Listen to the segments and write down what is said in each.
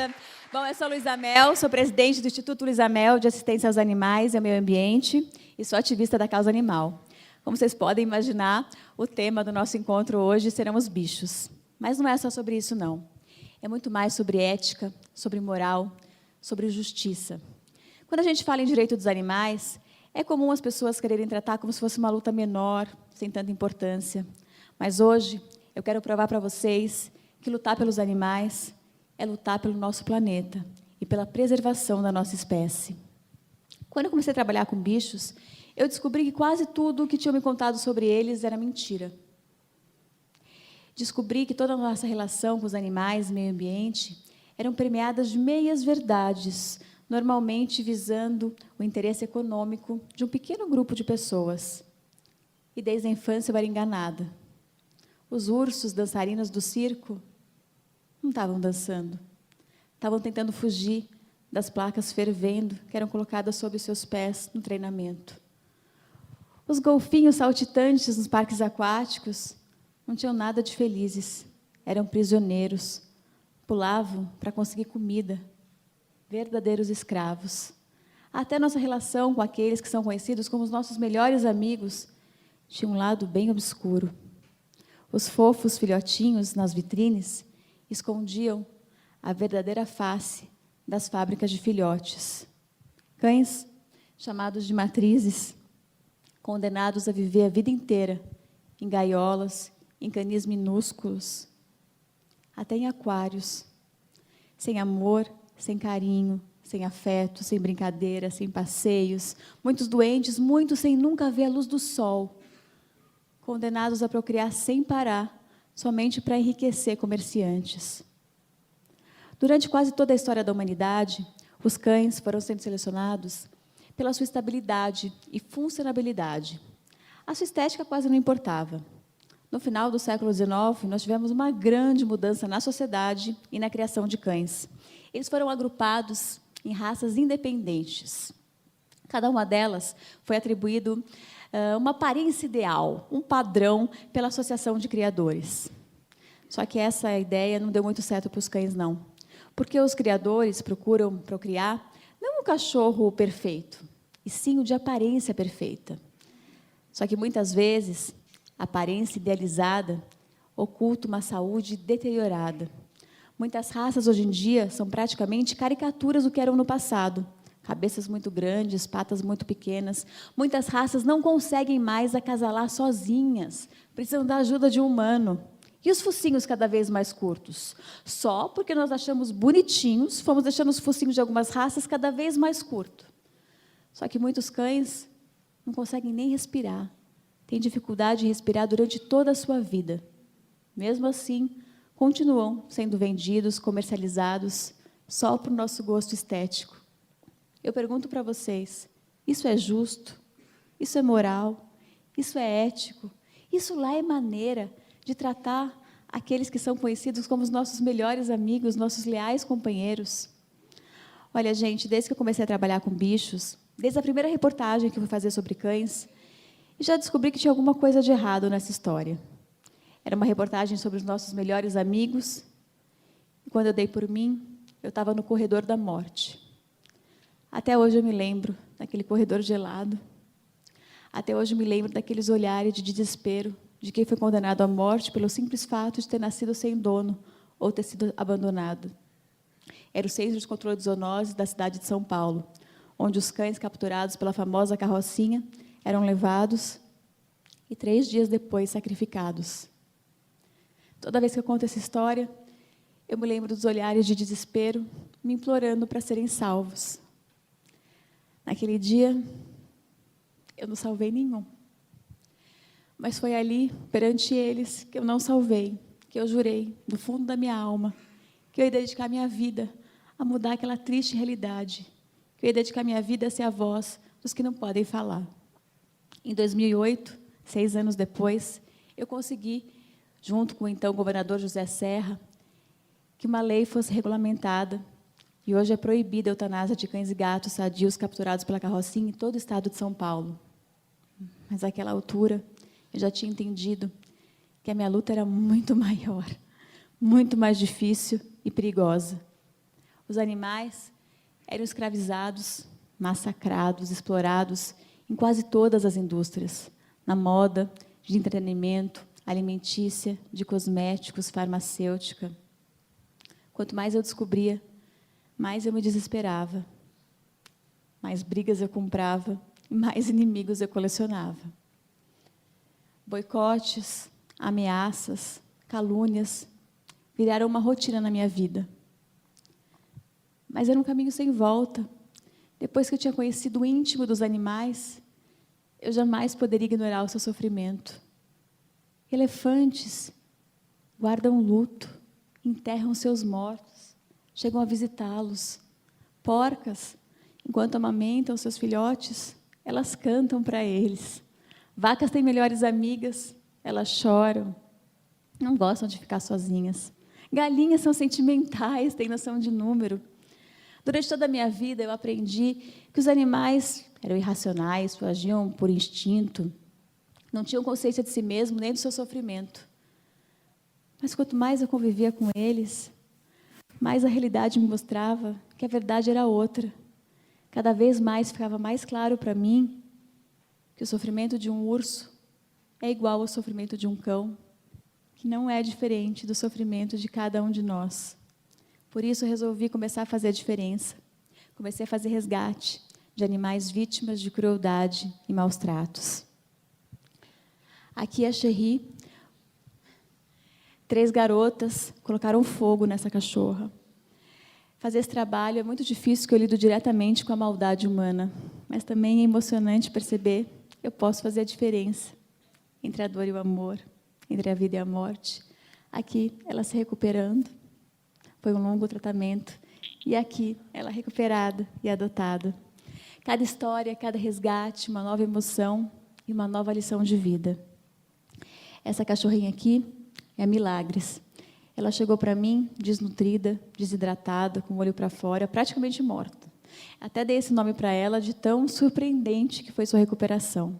Obrigada. Bom, eu sou Luísa Mel, sou presidente do Instituto Luísa Mel de Assistência aos Animais e ao Meio Ambiente e sou ativista da causa animal. Como vocês podem imaginar, o tema do nosso encontro hoje serão os bichos. Mas não é só sobre isso, não. É muito mais sobre ética, sobre moral, sobre justiça. Quando a gente fala em direito dos animais, é comum as pessoas quererem tratar como se fosse uma luta menor, sem tanta importância. Mas hoje, eu quero provar para vocês que lutar pelos animais é lutar pelo nosso planeta e pela preservação da nossa espécie. Quando eu comecei a trabalhar com bichos, eu descobri que quase tudo o que tinham me contado sobre eles era mentira. Descobri que toda a nossa relação com os animais e meio ambiente eram permeadas de meias-verdades, normalmente visando o interesse econômico de um pequeno grupo de pessoas. E desde a infância eu era enganada. Os ursos dançarinos do circo não estavam dançando. Estavam tentando fugir das placas fervendo que eram colocadas sob os seus pés no treinamento. Os golfinhos saltitantes nos parques aquáticos não tinham nada de felizes. Eram prisioneiros. Pulavam para conseguir comida. Verdadeiros escravos. Até nossa relação com aqueles que são conhecidos como os nossos melhores amigos tinha um lado bem obscuro. Os fofos filhotinhos nas vitrines escondiam a verdadeira face das fábricas de filhotes. Cães, chamados de matrizes, condenados a viver a vida inteira em gaiolas, em canis minúsculos, até em aquários, sem amor, sem carinho, sem afeto, sem brincadeira, sem passeios, muitos doentes, muitos sem nunca ver a luz do sol, condenados a procriar sem parar, somente para enriquecer comerciantes. Durante quase toda a história da humanidade, os cães foram sendo selecionados pela sua estabilidade e funcionabilidade. A sua estética quase não importava. No final do século XIX, nós tivemos uma grande mudança na sociedade e na criação de cães. Eles foram agrupados em raças independentes. Cada uma delas foi atribuído uma aparência ideal, um padrão pela associação de criadores. Só que essa ideia não deu muito certo para os cães, não. Porque os criadores procuram procriar não um cachorro perfeito, e sim o de aparência perfeita. Só que, muitas vezes, a aparência idealizada oculta uma saúde deteriorada. Muitas raças, hoje em dia, são praticamente caricaturas do que eram no passado. Cabeças muito grandes, patas muito pequenas. Muitas raças não conseguem mais acasalar sozinhas, precisam da ajuda de um humano. E os focinhos cada vez mais curtos? Só porque nós achamos bonitinhos, fomos deixando os focinhos de algumas raças cada vez mais curtos. Só que muitos cães não conseguem nem respirar, têm dificuldade de respirar durante toda a sua vida. Mesmo assim, continuam sendo vendidos, comercializados, só para o nosso gosto estético. Eu pergunto para vocês, isso é justo? Isso é moral? Isso é ético? Isso lá é maneira de tratar aqueles que são conhecidos como os nossos melhores amigos, nossos leais companheiros? Olha, gente, desde que eu comecei a trabalhar com bichos, desde a primeira reportagem que eu fui fazer sobre cães, já descobri que tinha alguma coisa de errado nessa história. Era uma reportagem sobre os nossos melhores amigos, e quando eu dei por mim, eu estava no corredor da morte. Até hoje eu me lembro daquele corredor gelado. Até hoje eu me lembro daqueles olhares de desespero de quem foi condenado à morte pelo simples fato de ter nascido sem dono ou ter sido abandonado. Era o Centro de Controle de Zoonoses da cidade de São Paulo, onde os cães capturados pela famosa carrocinha eram levados e 3 dias depois sacrificados. Toda vez que eu conto essa história, eu me lembro dos olhares de desespero me implorando para serem salvos. Naquele dia, eu não salvei nenhum. Mas foi ali, perante eles, que eu não salvei, que eu jurei, do fundo da minha alma, que eu ia dedicar minha vida a mudar aquela triste realidade, que eu ia dedicar minha vida a ser a voz dos que não podem falar. Em 2008, 6 anos depois, eu consegui, junto com o então governador José Serra, que uma lei fosse regulamentada, e hoje é proibida a eutanásia de cães e gatos sadios capturados pela carrocinha em todo o estado de São Paulo. Mas, àquela altura, eu já tinha entendido que a minha luta era muito maior, muito mais difícil e perigosa. Os animais eram escravizados, massacrados, explorados em quase todas as indústrias, na moda, de entretenimento, alimentícia, de cosméticos, farmacêutica. Quanto mais eu descobria, mais eu me desesperava, mais brigas eu comprava e mais inimigos eu colecionava. Boicotes, ameaças, calúnias viraram uma rotina na minha vida. Mas era um caminho sem volta. Depois que eu tinha conhecido o íntimo dos animais, eu jamais poderia ignorar o seu sofrimento. Elefantes guardam luto, enterram seus mortos, chegam a visitá-los. Porcas, enquanto amamentam seus filhotes, elas cantam para eles. Vacas têm melhores amigas, elas choram, não gostam de ficar sozinhas. Galinhas são sentimentais, têm noção de número. Durante toda a minha vida, eu aprendi que os animais eram irracionais, agiam por instinto, não tinham consciência de si mesmo nem do seu sofrimento. Mas quanto mais eu convivia com eles, mais a realidade me mostrava que a verdade era outra. Cada vez mais ficava mais claro para mim que o sofrimento de um urso é igual ao sofrimento de um cão, que não é diferente do sofrimento de cada um de nós. Por isso, eu resolvi começar a fazer a diferença. Comecei a fazer resgate de animais vítimas de crueldade e maus tratos. Aqui a Cherry, 3 garotas colocaram fogo nessa cachorra. Fazer esse trabalho é muito difícil, porque eu lido diretamente com a maldade humana, mas também é emocionante perceber que eu posso fazer a diferença entre a dor e o amor, entre a vida e a morte. Aqui, ela se recuperando. Foi um longo tratamento. E aqui, ela recuperada e adotada. Cada história, cada resgate, uma nova emoção e uma nova lição de vida. Essa cachorrinha aqui é a Milagres. Ela chegou para mim desnutrida, desidratada, com o olho para fora, praticamente morta. Até dei esse nome para ela de tão surpreendente que foi sua recuperação.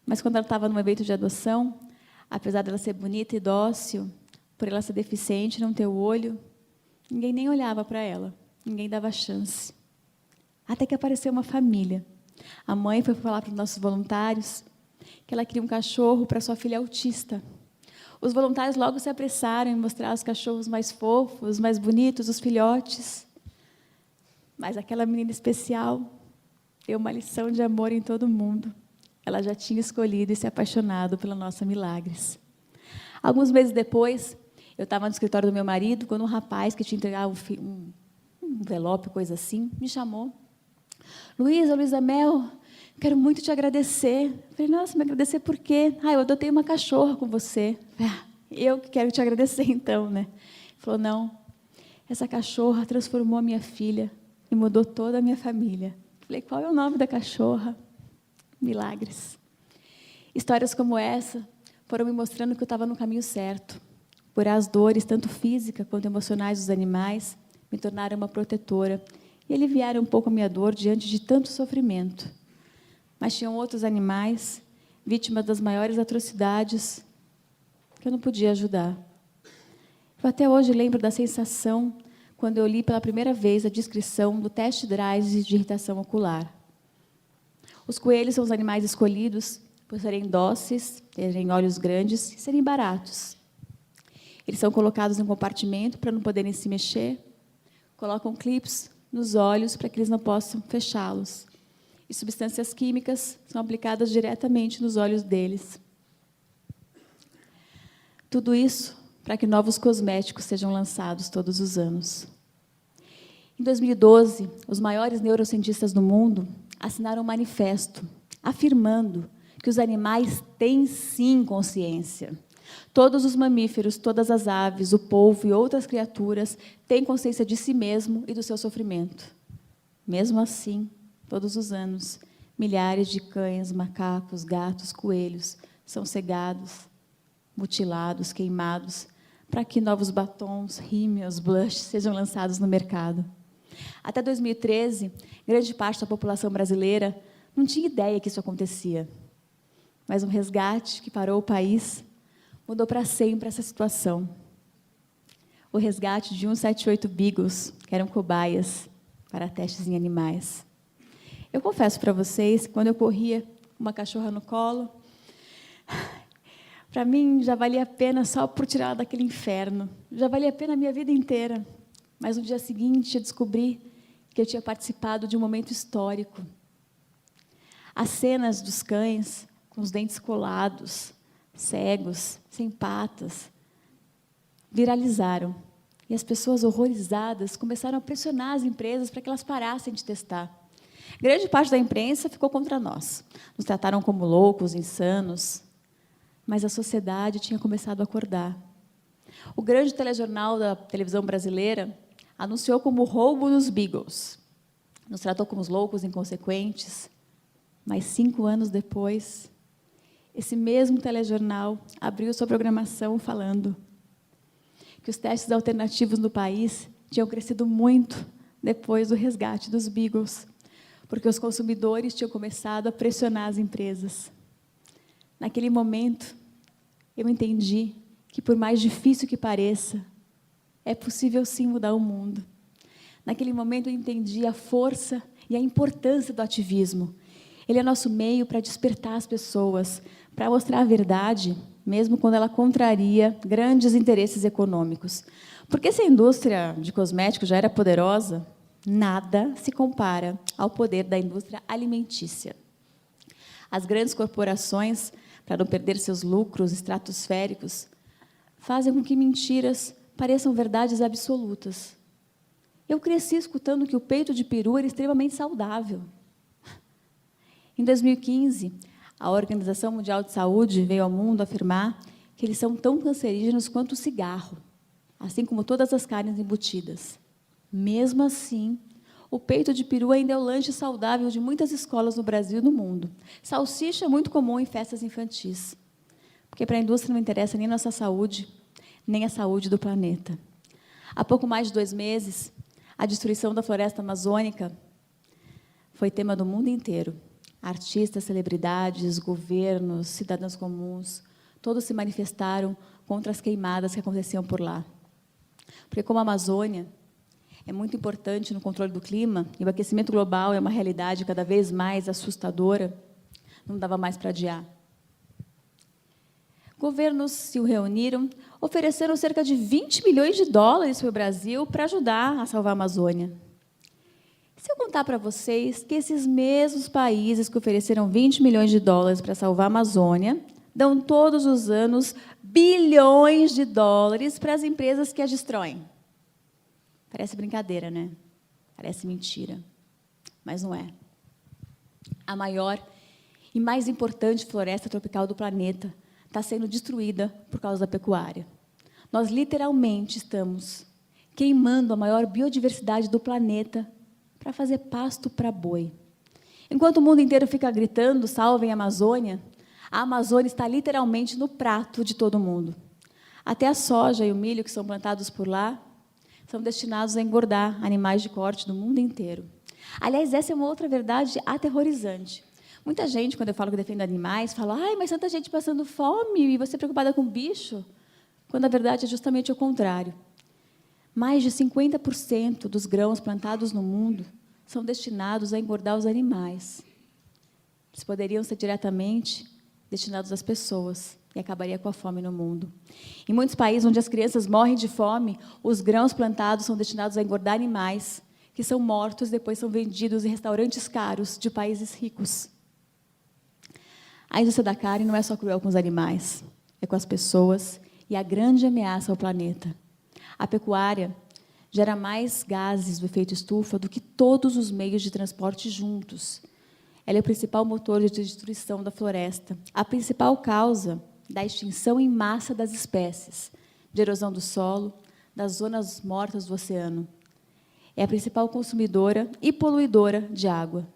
Mas quando ela estava num evento de adoção, apesar dela ser bonita e dócil, por ela ser deficiente, não ter o olho, ninguém nem olhava para ela, ninguém dava chance. Até que apareceu uma família. A mãe foi falar para os nossos voluntários que ela queria um cachorro para sua filha autista. Os voluntários logo se apressaram em mostrar os cachorros mais fofos, mais bonitos, os filhotes. Mas aquela menina especial deu uma lição de amor em todo mundo. Ela já tinha escolhido e se apaixonado pela nossa Milagres. Alguns meses depois, eu estava no escritório do meu marido, quando um rapaz que tinha entregado um envelope, coisa assim, me chamou. Luísa Mel, quero muito te agradecer. Eu falei, nossa, me agradecer por quê? Eu adotei uma cachorra com você. Eu que quero te agradecer, então, né? Ele falou, não, essa cachorra transformou a minha filha e mudou toda a minha família. Eu falei, qual é o nome da cachorra? Milagres. Histórias como essa foram me mostrando que eu estava no caminho certo. Por as dores, tanto físicas quanto emocionais dos animais, me tornaram uma protetora e aliviaram um pouco a minha dor diante de tanto sofrimento. Mas tinham outros animais, vítimas das maiores atrocidades, que eu não podia ajudar. Eu até hoje lembro da sensação quando eu li pela primeira vez a descrição do teste Dreyse de irritação ocular. Os coelhos são os animais escolhidos por serem dóceis, terem olhos grandes e serem baratos. Eles são colocados em um compartimento para não poderem se mexer, colocam clips nos olhos para que eles não possam fechá-los. E substâncias químicas são aplicadas diretamente nos olhos deles. Tudo isso para que novos cosméticos sejam lançados todos os anos. Em 2012, os maiores neurocientistas do mundo assinaram um manifesto afirmando que os animais têm sim consciência. Todos os mamíferos, todas as aves, o polvo e outras criaturas têm consciência de si mesmo e do seu sofrimento. Mesmo assim, todos os anos, milhares de cães, macacos, gatos, coelhos são cegados, mutilados, queimados, para que novos batons, rímeos, blush sejam lançados no mercado. Até 2013, grande parte da população brasileira não tinha ideia que isso acontecia. Mas um resgate que parou o país mudou para sempre essa situação. o resgate de 178 beagles, que eram cobaias para testes em animais. Eu confesso para vocês que quando eu corria uma cachorra no colo, para mim já valia a pena só por tirá-la daquele inferno. Já valia a pena a minha vida inteira. Mas no dia seguinte eu descobri que eu tinha participado de um momento histórico. As cenas dos cães com os dentes colados, cegos, sem patas, viralizaram. E as pessoas horrorizadas começaram a pressionar as empresas para que elas parassem de testar. Grande parte da imprensa ficou contra nós. Nos trataram como loucos, insanos. Mas a sociedade tinha começado a acordar. O grande telejornal da televisão brasileira anunciou como o roubo dos beagles. Nos tratou como os loucos inconsequentes. Mas 5 anos depois, esse mesmo telejornal abriu sua programação falando que os testes alternativos no país tinham crescido muito depois do resgate dos beagles, porque os consumidores tinham começado a pressionar as empresas. Naquele momento, eu entendi que, por mais difícil que pareça, é possível sim mudar o mundo. Naquele momento, eu entendi a força e a importância do ativismo. Ele é nosso meio para despertar as pessoas, para mostrar a verdade, mesmo quando ela contraria grandes interesses econômicos. Porque se a indústria de cosméticos já era poderosa, nada se compara ao poder da indústria alimentícia. As grandes corporações, para não perder seus lucros estratosféricos, fazem com que mentiras pareçam verdades absolutas. Eu cresci escutando que o peito de peru era extremamente saudável. Em 2015, a Organização Mundial de Saúde veio ao mundo afirmar que eles são tão cancerígenos quanto o cigarro, assim como todas as carnes embutidas. Mesmo assim, o peito de peru ainda é o lanche saudável de muitas escolas no Brasil e no mundo. Salsicha é muito comum em festas infantis, porque para a indústria não interessa nem nossa saúde, nem a saúde do planeta. Há pouco mais de 2 meses, a destruição da floresta amazônica foi tema do mundo inteiro. Artistas, celebridades, governos, cidadãos comuns, todos se manifestaram contra as queimadas que aconteciam por lá. Porque, como a Amazônia é muito importante no controle do clima, e o aquecimento global é uma realidade cada vez mais assustadora, não dava mais para adiar. Governos se reuniram, ofereceram cerca de 20 milhões de dólares para o Brasil para ajudar a salvar a Amazônia. Se eu contar para vocês que esses mesmos países que ofereceram 20 milhões de dólares para salvar a Amazônia dão todos os anos bilhões de dólares para as empresas que a destroem. Parece brincadeira, né? Parece mentira, mas não é. A maior e mais importante floresta tropical do planeta está sendo destruída por causa da pecuária. Nós, literalmente, estamos queimando a maior biodiversidade do planeta para fazer pasto para boi. Enquanto o mundo inteiro fica gritando, salvem a Amazônia está literalmente no prato de todo mundo. Até a soja e o milho que são plantados por lá são destinados a engordar animais de corte do mundo inteiro. Aliás, essa é uma outra verdade aterrorizante. Muita gente, quando eu falo que defendo animais, fala: ai, mas tanta gente passando fome e você preocupada com bicho? Quando a verdade é justamente o contrário. Mais de 50% dos grãos plantados no mundo são destinados a engordar os animais. Eles poderiam ser diretamente destinados às pessoas e acabaria com a fome no mundo. Em muitos países onde as crianças morrem de fome, os grãos plantados são destinados a engordar animais, que são mortos e depois são vendidos em restaurantes caros de países ricos. A indústria da carne não é só cruel com os animais, é com as pessoas e a grande ameaça ao planeta. A pecuária gera mais gases do efeito estufa do que todos os meios de transporte juntos. Ela é o principal motor de destruição da floresta, a principal causa da extinção em massa das espécies, de erosão do solo, das zonas mortas do oceano. É a principal consumidora e poluidora de água.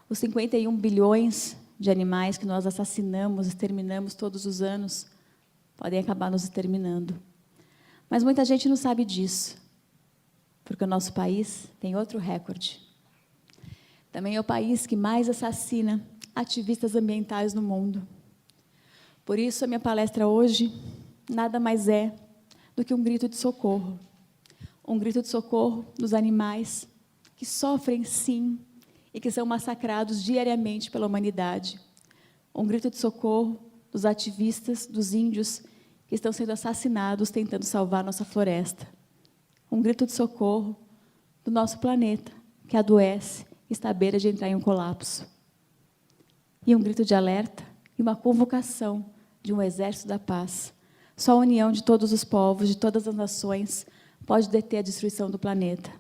Os 51 bilhões de animais que nós assassinamos, exterminamos todos os anos, podem acabar nos exterminando. Mas muita gente não sabe disso, porque o nosso país tem outro recorde. Também é o país que mais assassina ativistas ambientais no mundo. Por isso, a minha palestra hoje nada mais é do que um grito de socorro. Um grito de socorro dos animais que sofrem, sim, e que são massacrados diariamente pela humanidade. Um grito de socorro dos ativistas, dos índios que estão sendo assassinados tentando salvar nossa floresta. Um grito de socorro do nosso planeta, que adoece e está à beira de entrar em um colapso. E um grito de alerta e uma convocação de um exército da paz. Só a união de todos os povos, de todas as nações, pode deter a destruição do planeta.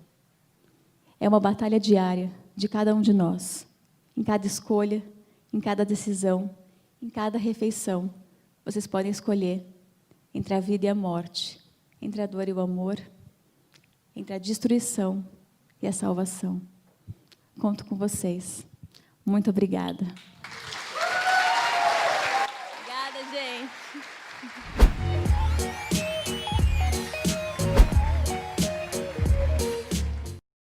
É uma batalha diária de cada um de nós, em cada escolha, em cada decisão, em cada refeição. Vocês podem escolher entre a vida e a morte, entre a dor e o amor, entre a destruição e a salvação. Conto com vocês. Muito obrigada.